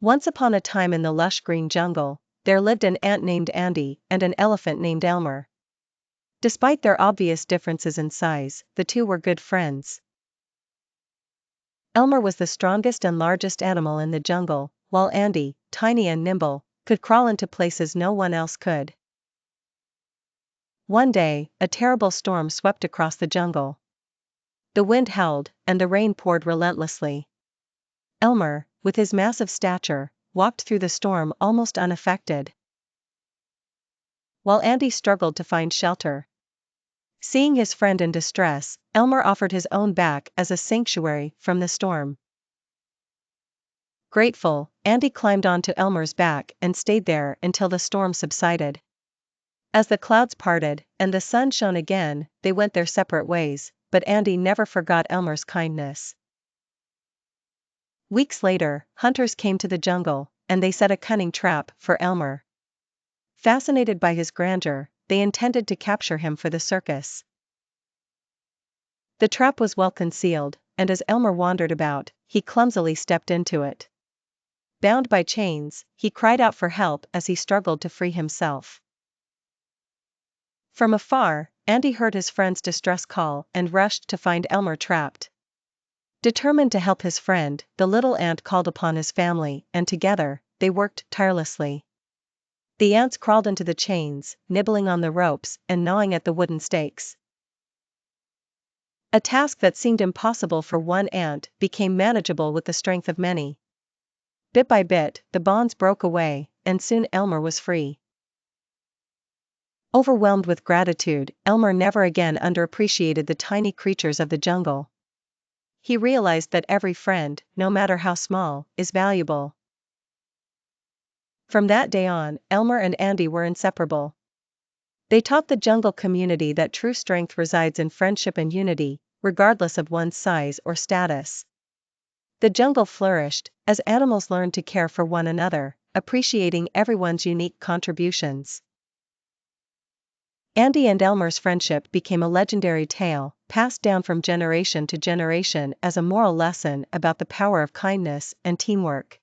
Once upon a time in the lush green jungle, there lived an ant named Andy and an elephant named Elmer. Despite their obvious differences in size, the two were good friends. Elmer was the strongest and largest animal in the jungle, while Andy, tiny and nimble, could crawl into places no one else could. One day, a terrible storm swept across the jungle. The wind howled, and the rain poured relentlessly. Elmer, with his massive stature, walked through the storm almost unaffected, while Andy struggled to find shelter. Seeing his friend in distress, Elmer offered his own back as a sanctuary from the storm. Grateful, Andy climbed onto Elmer's back and stayed there until the storm subsided. As the clouds parted and the sun shone again, they went their separate ways, but Andy never forgot Elmer's kindness. Weeks later, hunters came to the jungle, and they set a cunning trap for Elmer. Fascinated by his grandeur, they intended to capture him for the circus. The trap was well concealed, and as Elmer wandered about, he clumsily stepped into it. Bound by chains, he cried out for help as he struggled to free himself. From afar, Andy heard his friend's distress call and rushed to find Elmer trapped. Determined to help his friend, the little ant called upon his family, and together, they worked tirelessly. The ants crawled into the chains, nibbling on the ropes and gnawing at the wooden stakes. A task that seemed impossible for one ant became manageable with the strength of many. Bit by bit, the bonds broke away, and soon Elmer was free. Overwhelmed with gratitude, Elmer never again underappreciated the tiny creatures of the jungle. He realized that every friend, no matter how small, is valuable. From that day on, Elmer and Andy were inseparable. They taught the jungle community that true strength resides in friendship and unity, regardless of one's size or status. The jungle flourished as animals learned to care for one another, appreciating everyone's unique contributions. Andy and Elmer's friendship became a legendary tale, passed down from generation to generation as a moral lesson about the power of kindness and teamwork.